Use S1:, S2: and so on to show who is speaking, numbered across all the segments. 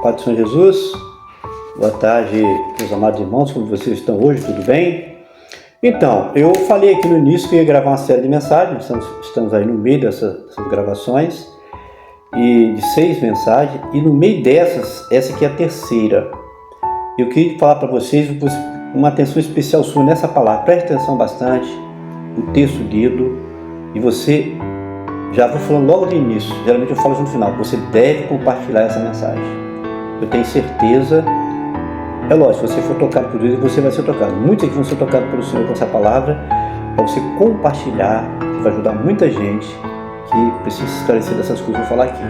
S1: Paz do Senhor Jesus, boa tarde, meus amados irmãos, como vocês estão hoje, tudo bem? Então, eu falei aqui no início que ia gravar uma série de mensagens, estamos aí no meio dessas gravações, e de 6 mensagens, e no meio dessas, essa aqui é a terceira. Eu queria falar para vocês uma atenção especial sua nessa palavra, preste atenção bastante, o texto lido, e você, já vou falando logo no início, geralmente eu falo no final, você deve compartilhar essa mensagem. Eu tenho certeza, é lógico, se você for tocado por Deus, você vai ser tocado. Muitos aqui vão ser tocados pelo Senhor com essa palavra, para você compartilhar, que vai ajudar muita gente que precisa se esclarecer dessas coisas que eu vou falar aqui.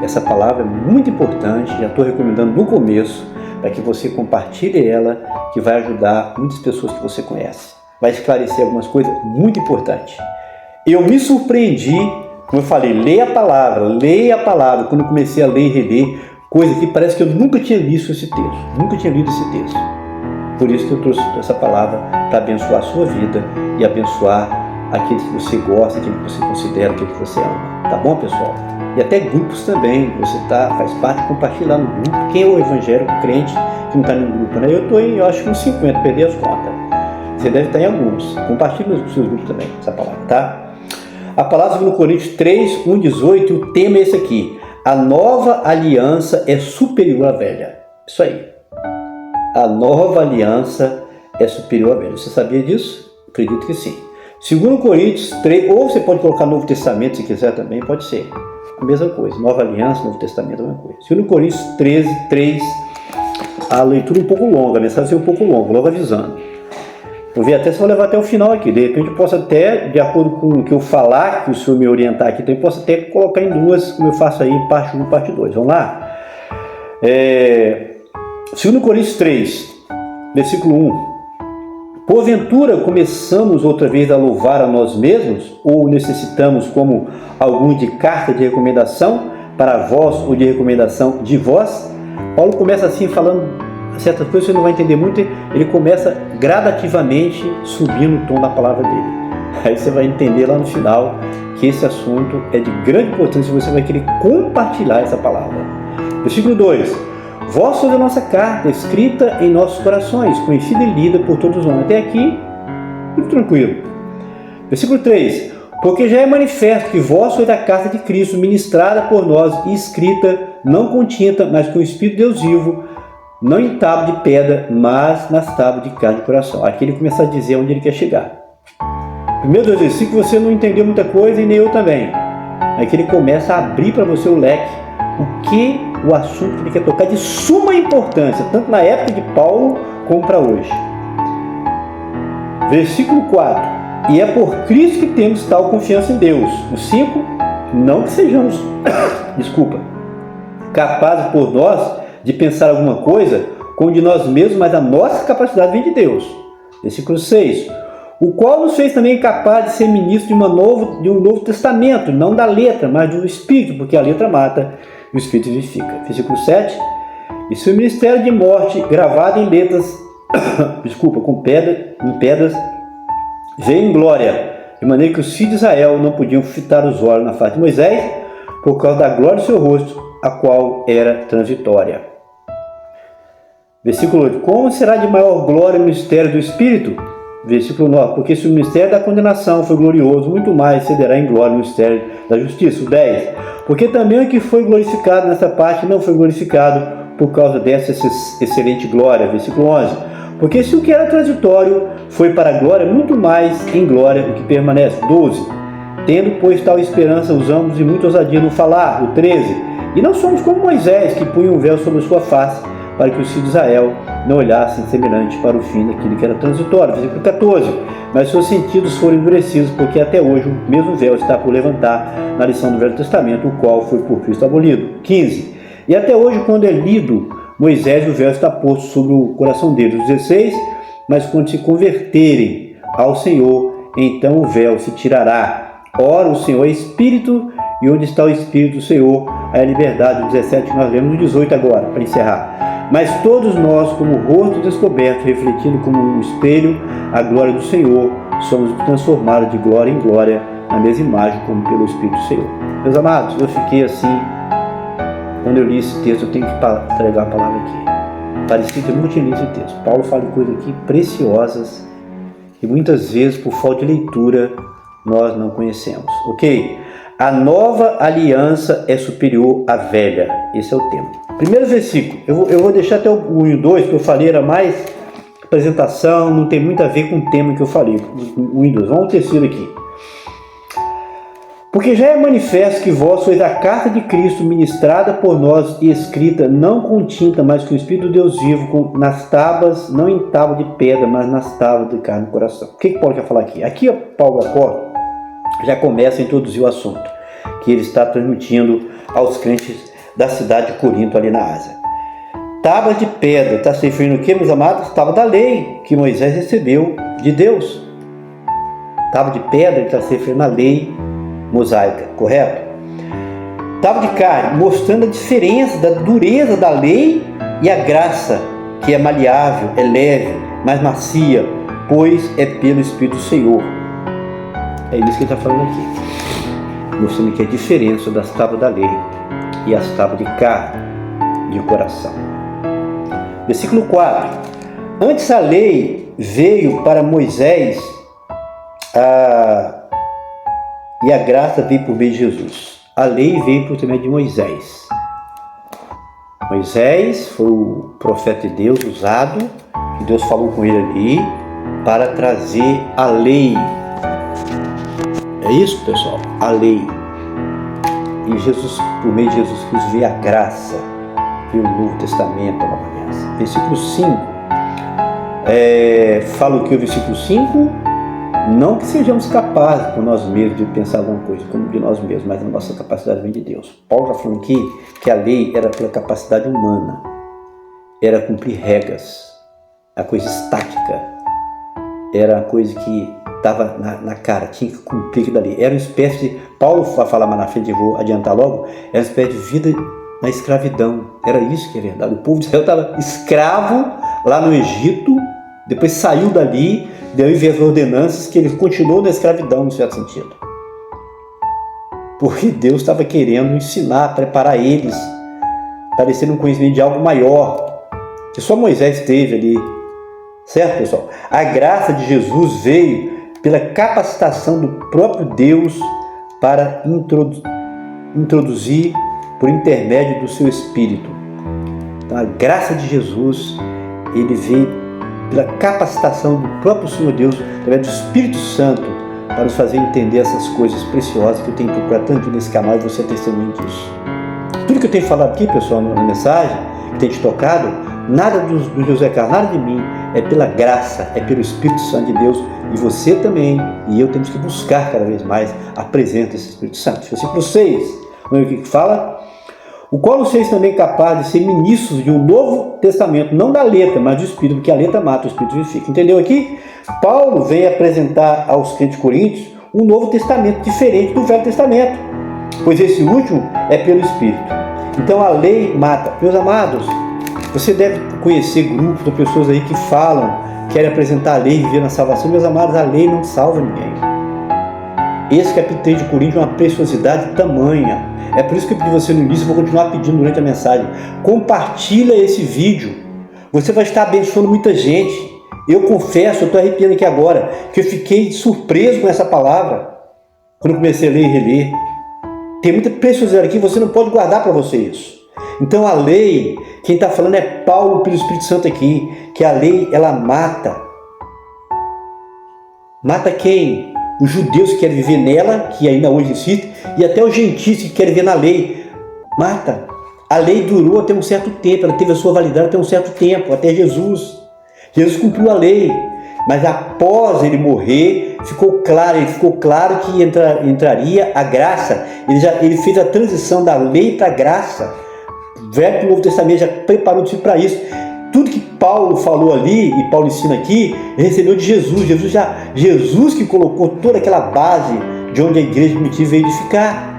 S1: Essa palavra é muito importante, já estou recomendando no começo, para que você compartilhe ela, que vai ajudar muitas pessoas que você conhece. Vai esclarecer algumas coisas muito importantes. Eu me surpreendi, como eu falei, leia a palavra, quando eu comecei a ler e reler, coisa que parece que eu nunca tinha visto esse texto, nunca tinha lido esse texto. Por isso que eu trouxe essa palavra para abençoar a sua vida e abençoar aqueles que você gosta, aqueles que você considera, aqueles que você ama. Tá bom, pessoal? E até grupos também, você faz parte, compartilhar no grupo. Quem é o evangélico crente que não está no grupo, né? Eu estou em, eu acho que uns 50, perdi as contas. Você deve estar em alguns. Compartilhe nos seus grupos também, essa palavra, tá? A palavra no Coríntios 3, 1, 18, e o tema é esse aqui. A nova aliança é superior à velha. Isso aí. A nova aliança é superior à velha. Você sabia disso? Acredito que sim. 2 Coríntios 3, ou você pode colocar Novo Testamento se quiser também, pode ser. A mesma coisa. Nova aliança, Novo Testamento, a mesma coisa. 2 Coríntios 13, 3, a leitura um pouco longa, a mensagem é um pouco longa, logo avisando. Vou ver até se vou levar até o final aqui. De repente eu posso até, de acordo com o que eu falar, que o senhor me orientar aqui, então eu posso até colocar em duas, como eu faço aí, parte 1 e parte 2. Vamos lá? 2 Coríntios 3, versículo 1. Porventura começamos outra vez a louvar a nós mesmos, ou necessitamos como algum de carta de recomendação para vós, ou de recomendação de vós? Paulo começa assim falando certas coisas, você não vai entender muito, ele começa gradativamente subindo o tom da palavra dele. Aí você vai entender lá no final que esse assunto é de grande importância e você vai querer compartilhar essa palavra. Versículo 2. Vós sois a nossa carta, escrita em nossos corações, conhecida e lida por todos os homens. Até aqui, tudo tranquilo. Versículo 3. Porque já é manifesto que vós sois a carta de Cristo, ministrada por nós e escrita, não com tinta, mas com o Espírito de Deus vivo, não em tábua de pedra, mas nas tábuas de carne e coração. Aqui ele começa a dizer onde ele quer chegar. Primeiro 2 versículos, você não entendeu muita coisa e nem eu também. Aqui ele começa a abrir para você o leque, o assunto que ele quer tocar de suma importância, tanto na época de Paulo como para hoje. Versículo 4. E é por Cristo que temos tal confiança em Deus. O 5. Não que sejamos, capazes por nós de pensar alguma coisa como de nós mesmos, mas a nossa capacidade vem de Deus. Versículo 6. O qual nos fez também capaz de ser ministro de um novo testamento, não da letra, mas do Espírito, porque a letra mata e o Espírito vivifica. Versículo 7. E se o ministério de morte, gravado em letras, em pedras, veio em glória, de maneira que os filhos de Israel não podiam fitar os olhos na face de Moisés, por causa da glória do seu rosto, a qual era transitória. Versículo 8. Como será de maior glória o mistério do Espírito? Versículo 9. Porque se o mistério da condenação foi glorioso, muito mais cederá em glória o mistério da justiça. O 10. Porque também o que foi glorificado nessa parte não foi glorificado por causa dessa excelente glória. Versículo 11. Porque se o que era transitório foi para a glória, muito mais em glória o que permanece. 12. Tendo, pois, tal esperança, usamos de muita ousadia no falar. O 13. E não somos como Moisés, que punha um véu sobre a sua face, para que os filhos de Israel não olhassem semelhante para o fim daquilo que era transitório. Versículo 14. Mas seus sentidos foram endurecidos, porque até hoje o mesmo véu está por levantar na lição do Velho Testamento, o qual foi por Cristo abolido. 15. E até hoje, quando é lido Moisés, o véu está posto sobre o coração deles. 16. Mas quando se converterem ao Senhor, então o véu se tirará. Ora, o Senhor é Espírito, e onde está o Espírito do Senhor, a liberdade. O 17 que nós lemos, o 18 agora, para encerrar. Mas todos nós, como rosto descoberto, refletindo como um espelho a glória do Senhor, somos transformados de glória em glória na mesma imagem, como pelo Espírito do Senhor. Meus amados, eu fiquei assim quando eu li esse texto, eu tenho que entregar a palavra aqui. Parecia que eu nunca tinha lido esse texto. Paulo fala em coisas aqui preciosas que muitas vezes, por falta de leitura, nós não conhecemos. Ok? A nova aliança é superior à velha. Esse é o tema. Primeiro versículo. Eu vou deixar até o 1 e o 2, que eu falei era mais apresentação, não tem muito a ver com o tema que eu falei. O 1 e 2. Vamos ao terceiro aqui. Porque já é manifesto que vós sois a carta de Cristo ministrada por nós e escrita não com tinta, mas com o Espírito de Deus vivo, nas tábuas, não em tábua de pedra, mas nas tábuas de carne e coração. O que Paulo quer falar aqui? Aqui Paulo agora já começa a introduzir o assunto que ele está transmitindo aos crentes da cidade de Corinto, ali na Ásia. Tábuas de pedra, está se referindo o que, meus amados? Tábua da lei que Moisés recebeu de Deus. Tábua de pedra, ele está se referindo à lei mosaica, correto? Tábua de carne, mostrando a diferença da dureza da lei e a graça, que é maleável, é leve, mais macia, pois é pelo Espírito do Senhor. É isso que ele está falando aqui, mostrando que a diferença das tábuas da lei e as tábuas de carne, de coração. Versículo 4. Antes a lei veio para Moisés, e a graça veio por meio de Jesus. A lei veio por intermédio de Moisés. Moisés foi o profeta de Deus usado, que Deus falou com ele ali, para trazer a lei. É isso, pessoal? A lei. E Jesus, por meio de Jesus Cristo, veio a graça, veio o Novo Testamento, a nova aliança. Versículo 5. Fala o que o versículo 5? Não que sejamos capazes por nós mesmos de pensar alguma coisa, como de nós mesmos, mas a nossa capacidade vem de Deus. Paulo está falando aqui que a lei era pela capacidade humana, era cumprir regras, a coisa estática, era a coisa que estava na cara, tinha que cumprir aquilo ali. Era uma espécie de, Paulo vai falar mais na frente, eu vou adiantar logo, era uma espécie de vida na escravidão. Era isso que é verdade. O povo de Israel estava escravo lá no Egito, depois saiu dali, daí veio as ordenanças que ele continuou na escravidão, no certo sentido. Porque Deus estava querendo ensinar, preparar eles para eles terem um conhecimento de algo maior, que só Moisés teve ali. Certo, pessoal? A graça de Jesus veio pela capacitação do próprio Deus para introduzir por intermédio do seu Espírito. Então, a graça de Jesus, ele veio pela capacitação do próprio Senhor Deus, através do Espírito Santo, para nos fazer entender essas coisas preciosas que eu tenho procurado tanto nesse canal e você é testemunho disso. Tudo que eu tenho falado aqui, pessoal, na mensagem, que tem te tocado, nada do José Carlos, nada de mim, é pela graça, é pelo Espírito Santo de Deus, e você também, e eu temos que buscar cada vez mais a presença desse Espírito Santo. Versículo 6, o que fala? O qual vocês também capazes de ser ministros de um novo testamento, não da letra, mas do Espírito, porque a letra mata, o Espírito vivifica. Entendeu aqui? Paulo vem apresentar aos crentes coríntios um novo testamento diferente do Velho Testamento, pois esse último é pelo Espírito. Então a lei mata. Meus amados, você deve conhecer grupos de pessoas aí que falam, querem apresentar a lei e viver na salvação. Meus amados, a lei não salva ninguém. Esse capítulo 3 de Coríntios é uma preciosidade tamanha. É por isso que eu pedi você no início e vou continuar pedindo durante a mensagem. Compartilha esse vídeo. Você vai estar abençoando muita gente. Eu confesso, eu estou arrepiando aqui agora, que eu fiquei surpreso com essa palavra quando eu comecei a ler e reler. Tem muita preciosidade aqui, você não pode guardar para você isso. Então a lei, quem está falando é Paulo pelo Espírito Santo aqui, que a lei, ela mata. Mata quem? Os judeus que querem viver nela, que ainda hoje insistem, e até os gentios que querem viver na lei. Mata. A lei durou até um certo tempo, ela teve a sua validade até um certo tempo, até Jesus. Jesus cumpriu a lei, mas após ele morrer, ficou claro que entraria a graça. Ele fez a transição da lei para a graça. O Velho e o Novo Testamento já preparou o para isso. Tudo que Paulo falou ali, e Paulo ensina aqui, ele recebeu de Jesus. Jesus que colocou toda aquela base de onde a igreja primitiva veio edificar.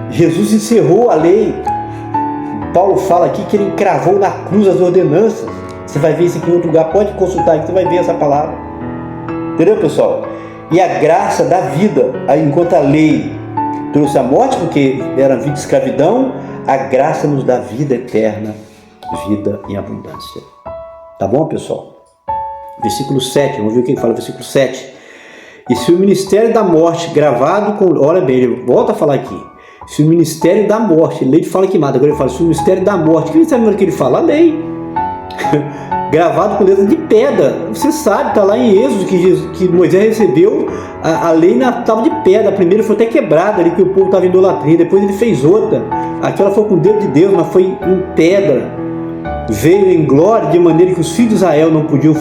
S1: Jesus encerrou a lei. Paulo fala aqui que ele encravou na cruz as ordenanças. Você vai ver isso aqui em outro lugar, pode consultar aqui, você vai ver essa palavra. Entendeu, pessoal? E a graça da vida, enquanto a lei trouxe a morte, porque era vida de escravidão, a graça nos dá vida eterna, vida em abundância. Tá bom, pessoal? Versículo 7, vamos ver o que ele fala no versículo 7. E se o ministério da morte gravado com... Olha bem, ele volta a falar aqui. Se o ministério da morte, lei fala que mata, agora ele fala, se o ministério da morte, que ministério que ele fala? A lei. Gravado com letra de pedra. Você sabe, está lá em Êxodo que Moisés recebeu a lei na tábua de pedra. A primeira foi até quebrada ali, que o povo estava em idolatria. Depois ele fez outra. Aquela foi com o dedo de Deus, mas foi em pedra. Veio em glória, de maneira que os filhos de Israel não podiam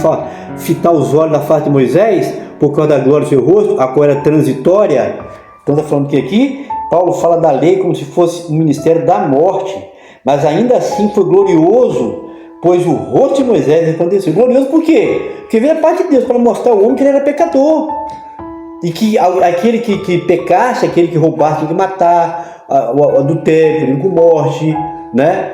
S1: fitar os olhos da face de Moisés, por causa da glória do seu rosto, a qual era transitória. Então está falando que aqui, Paulo fala da lei como se fosse o ministério da morte. Mas ainda assim foi glorioso, pois o rosto de Moisés resplandeceu. Glorioso por quê? Porque veio a parte de Deus para mostrar ao homem que ele era pecador. E que aquele que pecasse, aquele que roubasse, tinha que matar, o adultério, perigo com morte, né?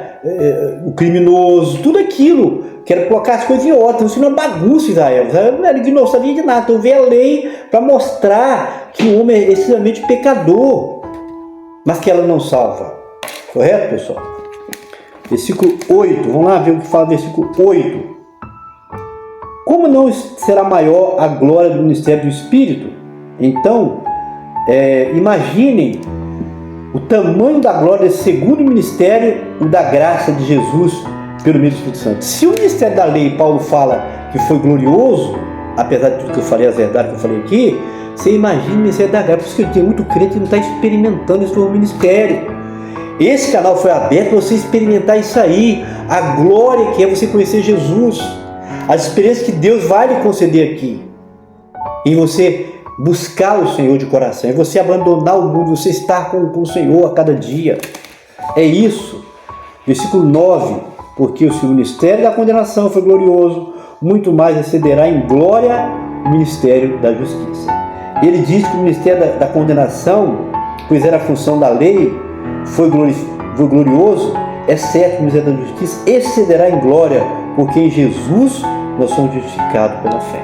S1: O criminoso, tudo aquilo. Que era colocar as coisas em ordem. Isso não é bagunça, Israel. Israel não sabia de nada. Então veio a lei para mostrar que o homem é excessivamente pecador, mas que ela não salva. Correto, pessoal? Versículo 8, vamos lá ver o que fala o versículo 8. Como não será maior a glória do ministério do Espírito? Então, imaginem o tamanho da glória desse segundo ministério, o da graça de Jesus pelo meio do Espírito Santo. Se o ministério da lei, Paulo fala que foi glorioso, apesar de tudo que eu falei, as verdades que eu falei aqui, você imagina o ministério da graça. Por isso que tem muito crente que não está experimentando esse novo ministério. Esse canal foi aberto para você experimentar isso aí, a glória que é você conhecer Jesus, as experiências que Deus vai lhe conceder aqui, e você buscar o Senhor de coração, e você abandonar o mundo, você estar com o Senhor a cada dia. É isso. Versículo 9, porque se o ministério da condenação foi glorioso, muito mais excederá em glória o ministério da justiça. Ele diz que o ministério da condenação, pois era a função da lei, foi glorioso, é certo que o ministério da justiça excederá em glória, porque em Jesus nós somos justificados pela fé.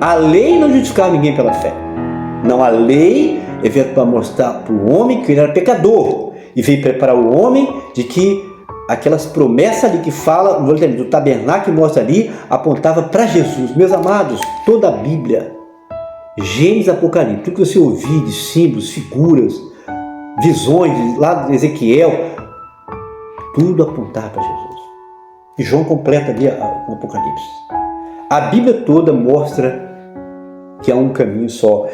S1: A lei não justificava ninguém pela fé. Não, a lei veio para mostrar para o homem que ele era pecador, e veio preparar o homem de que aquelas promessas ali que fala do tabernáculo que mostra ali, apontava para Jesus. Meus amados, toda a Bíblia, Gênesis, Apocalipse, tudo que você ouvir de símbolos, figuras, visões lá de Ezequiel, tudo apontava para Jesus. E João completa ali o Apocalipse. A Bíblia toda mostra que há um caminho só,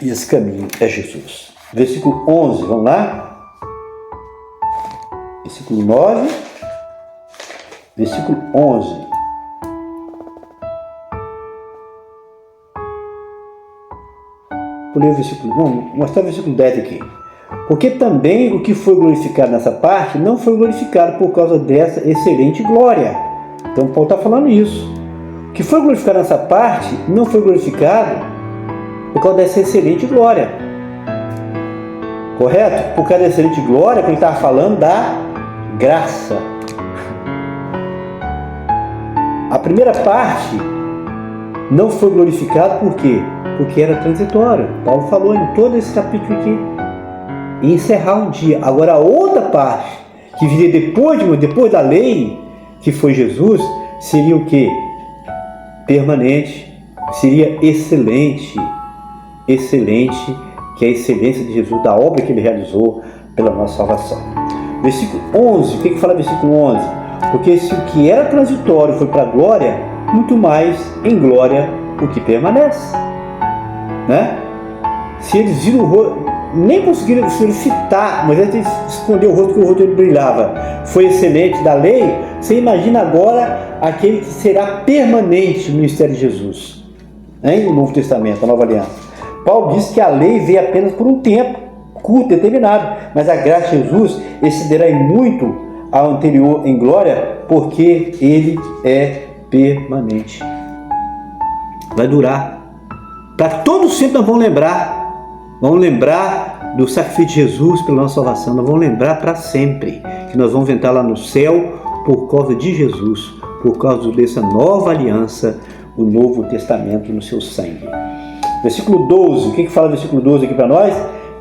S1: e esse caminho é Jesus. Versículo 11, vamos lá? Versículo 9, versículo 11. Vou ler o versículo, vamos mostrar o versículo 10 aqui. Porque também o que foi glorificado nessa parte não foi glorificado por causa dessa excelente glória. Então Paulo está falando isso. O que foi glorificado nessa parte não foi glorificado por causa dessa excelente glória. Correto? Por causa da excelente glória, que ele estava falando da graça. A primeira parte não foi glorificada por quê? Porque era transitória. Paulo falou em todo esse capítulo aqui. E encerrar um dia. Agora a outra parte, que viria depois da lei, que foi Jesus, seria o quê? Permanente. Seria excelente. Excelente, que é a excelência de Jesus, da obra que ele realizou pela nossa salvação. Versículo 11, o que fala versículo 11? Porque se o que era transitório foi para a glória, muito mais em glória o que permanece. Né? Se eles viram o rosto, nem conseguiram fitar, mas eles escondeu o rosto porque o rosto dele brilhava. Foi excelente da lei. Você imagina agora aquele que será permanente no ministério de Jesus, hein? O Novo Testamento, a Nova Aliança. Paulo diz que a lei veio apenas por um tempo curto, determinado, mas a graça de Jesus excederá em muito ao anterior em glória, porque ele é permanente. Vai durar. Para todo sempre nós vamos lembrar do sacrifício de Jesus pela nossa salvação. Nós vamos lembrar para sempre que nós vamos entrar lá no céu por causa de Jesus, por causa dessa nova aliança, o Novo Testamento no seu sangue. Versículo 12, o que fala o versículo 12 aqui para nós?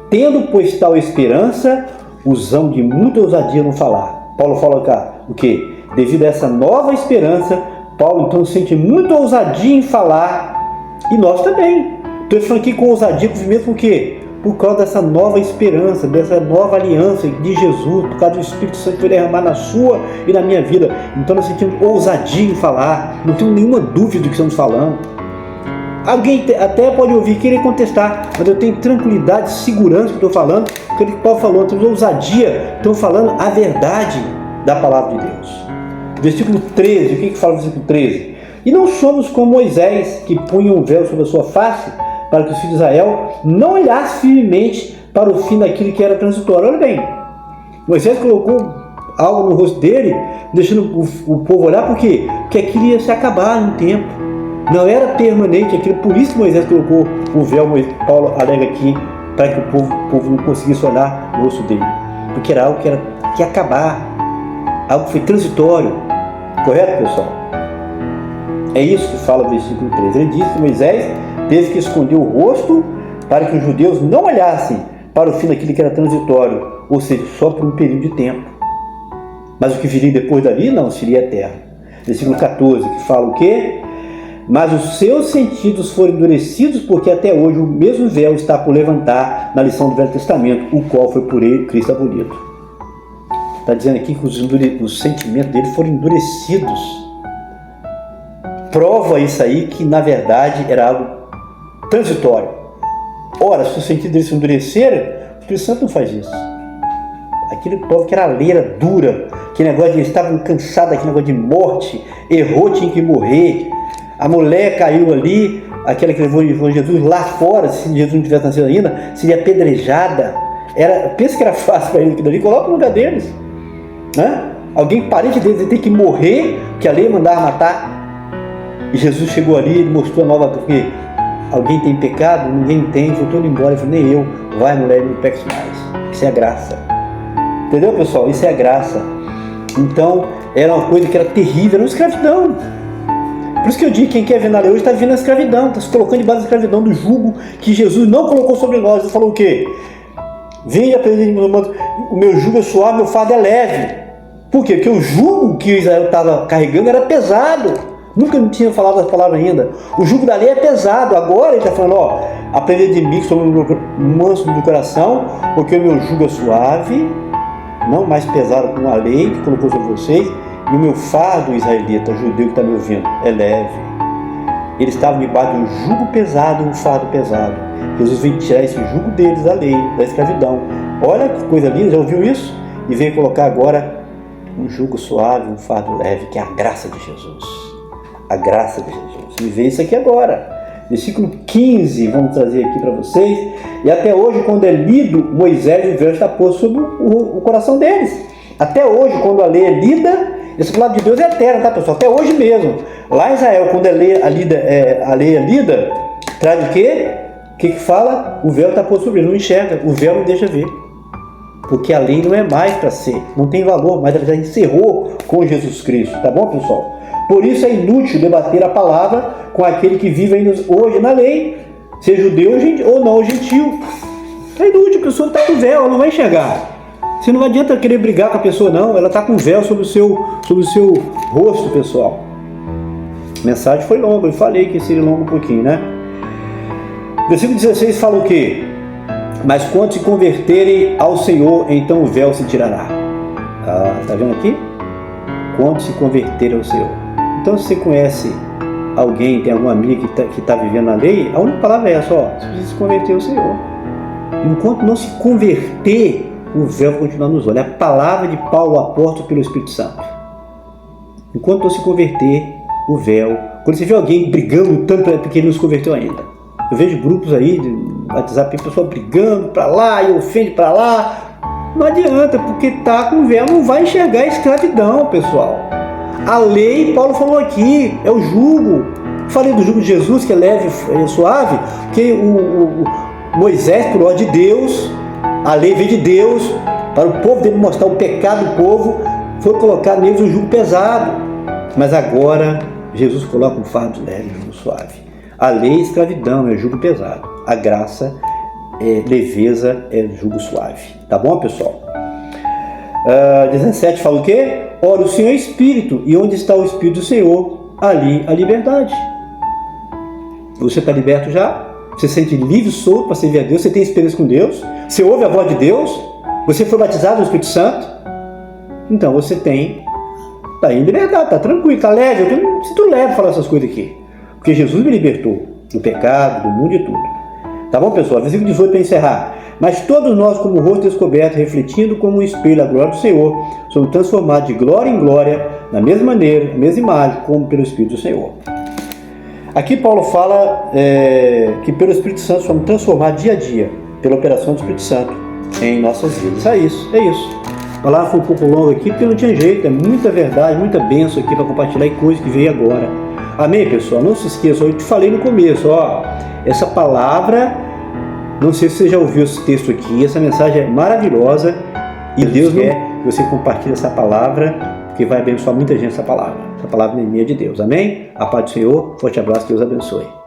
S1: Tendo, pois, tal esperança, usando de muita ousadia no falar. Paulo fala cá, o quê? Devido a essa nova esperança, Paulo então sente muita ousadia em falar, e nós também. Estou falando aqui com ousadia, mesmo por quê? Por causa dessa nova esperança, dessa nova aliança de Jesus, por causa do Espírito Santo que foi derramar na sua e na minha vida. Então nós sentimos ousadia em falar, não tenho nenhuma dúvida do que estamos falando. Alguém até pode ouvir e querer contestar, mas eu tenho tranquilidade, segurança que estou falando, porque o que Paulo falou, temos ousadia, estamos falando a verdade da palavra de Deus. Versículo 13, o que fala o versículo 13? E não somos como Moisés, que punha um véu sobre a sua face, para que os filhos de Israel não olhassem firmemente para o fim daquilo que era transitório. Olha bem, Moisés colocou algo no rosto dele, deixando o povo olhar, por quê? Porque aquilo ia se acabar no tempo. Não era permanente aquilo, por isso que Moisés colocou o véu, Paulo alega aqui, para que o povo não conseguisse olhar no rosto dele. Porque era algo que ia acabar, algo que foi transitório. Correto, pessoal? É isso que fala o versículo 13. Ele diz que Moisés teve que esconder o rosto para que os judeus não olhassem para o fim daquilo que era transitório, ou seja, só por um período de tempo. Mas o que viria depois dali não seria eterno. Versículo 14, que fala o quê? Mas os seus sentidos foram endurecidos, porque até hoje o mesmo véu está por levantar na lição do Velho Testamento, o qual foi por ele Cristo abolido. Está dizendo aqui que os sentimentos dele foram endurecidos. Prova isso aí que na verdade era algo transitório. Ora, se o sentido deles se endureceram, o Espírito Santo não faz isso. Aquele povo que era a lei, era dura, que negócio de eles estavam cansados daquele negócio de morte, errou, tinha que morrer. A mulher caiu ali, aquela que levou Jesus lá fora, se Jesus não tivesse nascido ainda, seria apedrejada. Pensa que era fácil para ele aquilo ali, coloca no lugar deles. Né? Alguém parente deles tem que morrer, que a lei mandava matar. E Jesus chegou ali, ele mostrou a nova, porque alguém tem pecado? Ninguém tem, foi todo embora, ele falou, nem eu, vai mulher, não peques mais. Isso é a graça. Entendeu, pessoal? Isso é a graça. Então, era uma coisa que era terrível, era uma escravidão. Por isso que eu digo, quem quer ver na lei hoje está vivendo a escravidão, está se colocando debaixo da escravidão, do jugo que Jesus não colocou sobre nós. Ele falou o quê? Venha aprender de mim, o meu jugo é suave, meu fardo é leve. Por quê? Porque o jugo que Israel estava carregando era pesado. Nunca me tinha falado essa palavra ainda. O jugo da lei é pesado. Agora ele está falando, ó, aprender de mim, que sou manso do coração, porque o meu jugo é suave, não mais pesado como a lei que colocou sobre vocês, e o meu fardo israelita, judeu que está me ouvindo, é leve. Eles estavam debaixo de um jugo pesado, um fardo pesado. Jesus veio tirar esse jugo deles da lei, da escravidão. Olha que coisa linda, já ouviu isso? E veio colocar agora um jugo suave, um fardo leve, que é a graça de Jesus. A graça de Jesus. E vê isso aqui agora. Versículo 15, vamos trazer aqui para vocês. E até hoje, quando é lido, Moisés, o véu está posto sobre o coração deles. Até hoje, quando a lei é lida, essa palavra de Deus é eterna, tá, pessoal? Até hoje mesmo. Lá em Israel, quando a lei é lida, traz o quê? O que fala? O véu está posto sobre ele, não enxerga. O véu não deixa ver. Porque a lei não é mais para ser, não tem valor, mas ela já encerrou com Jesus Cristo. Tá bom, pessoal? Por isso é inútil debater a palavra com aquele que vive ainda hoje na lei, seja judeu ou não gentil. É inútil, a pessoa está com véu, ela não vai enxergar. Você não adianta querer brigar com a pessoa, não. Ela está com véu sobre o seu rosto, pessoal. A mensagem foi longa, eu falei que seria longo um pouquinho, né? Versículo 16 fala o quê? Mas quando se converterem ao Senhor, então o véu se tirará. Está vendo aqui? Quando se converterem ao Senhor. Então, se você conhece alguém, tem algum amigo que está vivendo na lei, a única palavra é essa, ó, você precisa se converter ao Senhor. Enquanto não se converter, o véu vai continuar nos olhos. É a palavra de Paulo, o apóstolo pelo Espírito Santo. Enquanto não se converter, o véu. Quando você vê alguém brigando tanto, é porque ele não se converteu ainda. Eu vejo grupos aí de WhatsApp, pessoal brigando para lá e ofende para lá. Não adianta, porque está com o véu, não vai enxergar a escravidão, pessoal. A lei, Paulo falou aqui, é o jugo. Falei do jugo de Jesus, que é leve e suave, porque o Moisés, por ordem de Deus, a lei veio de Deus, para o povo dele mostrar o pecado do povo, foi colocar neles um jugo pesado. Mas agora, Jesus coloca um fardo leve, um jugo suave. A lei é escravidão, é jugo pesado. A graça é leveza, é jugo suave. Tá bom, pessoal? 17 fala o quê? Ora, o Senhor é Espírito, e onde está o Espírito do Senhor, ali a liberdade. Você está liberto já? Você se sente livre, solto para servir a Deus? Você tem experiência com Deus? Você ouve a voz de Deus? Você foi batizado no Espírito Santo? Então você está em liberdade, está tranquilo, está leve. Eu não sinto leve falar essas coisas aqui, porque Jesus me libertou do pecado, do mundo e tudo. Tá bom, pessoal? Versículo 18 para encerrar. Mas todos nós, como o rosto descoberto, refletindo como um espelho a glória do Senhor, somos transformados de glória em glória, na mesma maneira, na mesma imagem, como pelo Espírito do Senhor. Aqui Paulo fala que pelo Espírito Santo somos transformados dia a dia, pela operação do Espírito Santo em nossas vidas. É isso. A palavra foi um pouco longa aqui, porque não tinha jeito, é muita verdade, muita bênção aqui para compartilhar e coisa que veio agora. Amém, pessoal? Não se esqueçam, eu te falei no começo, essa palavra, não sei se você já ouviu esse texto aqui, essa mensagem é maravilhosa e Deus quer que você compartilhe essa palavra, porque vai abençoar muita gente essa palavra. Essa palavra é minha de Deus, amém? A paz do Senhor, forte abraço, Deus abençoe.